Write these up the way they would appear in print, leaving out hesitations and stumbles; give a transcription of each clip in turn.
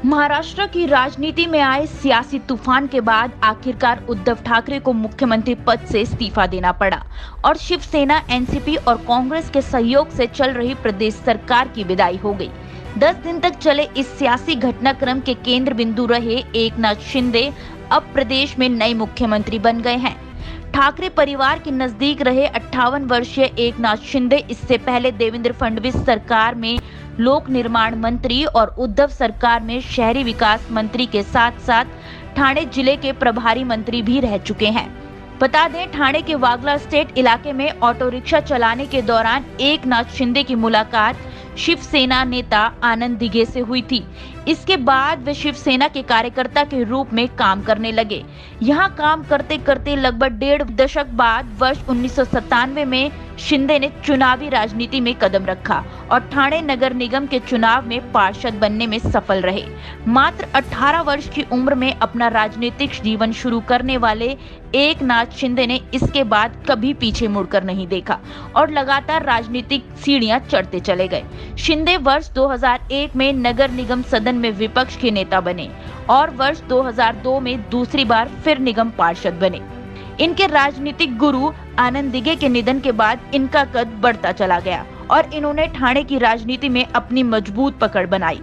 महाराष्ट्र की राजनीति में आए सियासी तूफान के बाद आखिरकार उद्धव ठाकरे को मुख्यमंत्री पद से इस्तीफा देना पड़ा और शिवसेना, एनसीपी और कांग्रेस के सहयोग से चल रही प्रदेश सरकार की विदाई हो गई। 10 दिन तक चले इस सियासी घटनाक्रम के केंद्र बिंदु रहे एकनाथ शिंदे अब प्रदेश में नए मुख्यमंत्री बन गए हैं। ठाकरे परिवार के नजदीक रहे 58 वर्षीय एकनाथ शिंदे इससे पहले देवेंद्र फडणवीस सरकार में लोक निर्माण मंत्री और उद्धव सरकार में शहरी विकास मंत्री के साथ साथ ठाणे जिले के प्रभारी मंत्री भी रह चुके हैं। बता दें, ठाणे के वागला स्टेट इलाके में ऑटो रिक्शा चलाने के दौरान एकनाथ शिंदे की मुलाकात शिवसेना नेता आनंद दिघे से हुई थी। इसके बाद वे शिवसेना के कार्यकर्ता के रूप में काम करने लगे। यहाँ काम करते करते लगभग 1.5 दशक बाद वर्ष 1997 में शिंदे ने चुनावी राजनीति में कदम रखा और ठाणे नगर निगम के चुनाव में पार्षद बनने में सफल रहे। मात्र 18 वर्ष की उम्र में अपना राजनीतिक जीवन शुरू करने वाले एकनाथ शिंदे ने इसके बाद कभी पीछे मुड़कर नहीं देखा और लगातार राजनीतिक सीढ़ियां चढ़ते चले गए। शिंदे वर्ष 2001 में नगर निगम सदन में विपक्ष के नेता बने और वर्ष 2002 में दूसरी बार फिर निगम पार्षद बने। इनके राजनीतिक गुरु आनंद दिघे के निधन के बाद इनका कद बढ़ता चला गया और इन्होंने ठाणे की राजनीति में अपनी मजबूत पकड़ बनाई।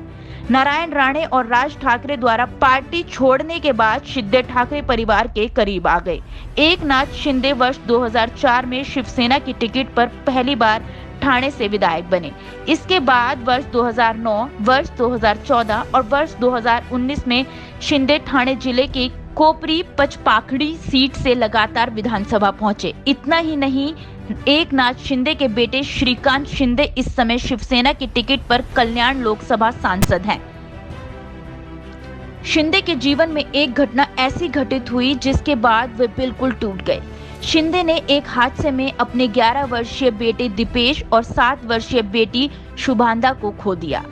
नारायण राणे और राज ठाकरे द्वारा पार्टी छोड़ने के बाद शिंदे ठाकरे परिवार के करीब आ गए। एकनाथ शिंदे वर्ष 2004 में शिवसेना की टिकट पर पहली बार ठाणे से विधायक बने। इसके बाद वर्ष 2009, वर्ष 2014 और वर्ष 2019 में शिंदे ठाणे जिले की कोपरी पचपाखड़ी सीट से लगातार विधानसभा पहुंचे। इतना ही नहीं, एकनाथ शिंदे के बेटे श्रीकांत शिंदे इस समय शिवसेना की टिकट पर कल्याण लोकसभा सांसद हैं। शिंदे के जीवन में एक घटना ऐसी घटित हुई जिसके बाद वे बिल्कुल टूट गए। शिंदे ने एक हादसे में अपने 11 वर्षीय बेटे दीपेश और 7 वर्षीय बेटी शुभांदा को खो दिया।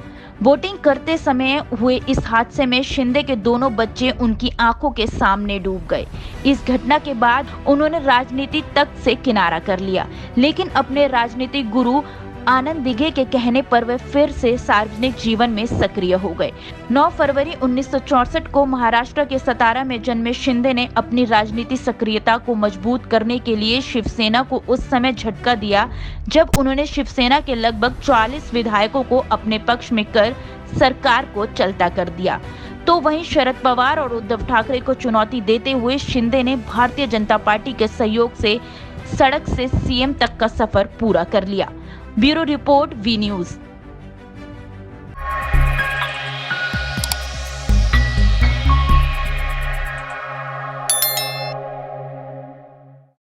वोटिंग करते समय हुए इस हादसे में शिंदे के दोनों बच्चे उनकी आंखों के सामने डूब गए। इस घटना के बाद उन्होंने राजनीति तक से किनारा कर लिया, लेकिन अपने राजनीतिक गुरु आनंद दिघे के कहने पर वे फिर से सार्वजनिक जीवन में सक्रिय हो गए। 9 फरवरी 1964 को महाराष्ट्र के सतारा में जन्मे शिंदे ने अपनी राजनीतिक सक्रियता को मजबूत करने के लिए शिवसेना को उस समय झटका दिया जब उन्होंने शिवसेना के लगभग 40 विधायकों को अपने पक्ष में कर सरकार को चलता कर दिया। तो वहीं शरद पवार और उद्धव ठाकरे को चुनौती देते हुए शिंदे ने भारतीय जनता पार्टी के सहयोग से सड़क से सीएम तक का सफर पूरा कर लिया। Bureau report, V news.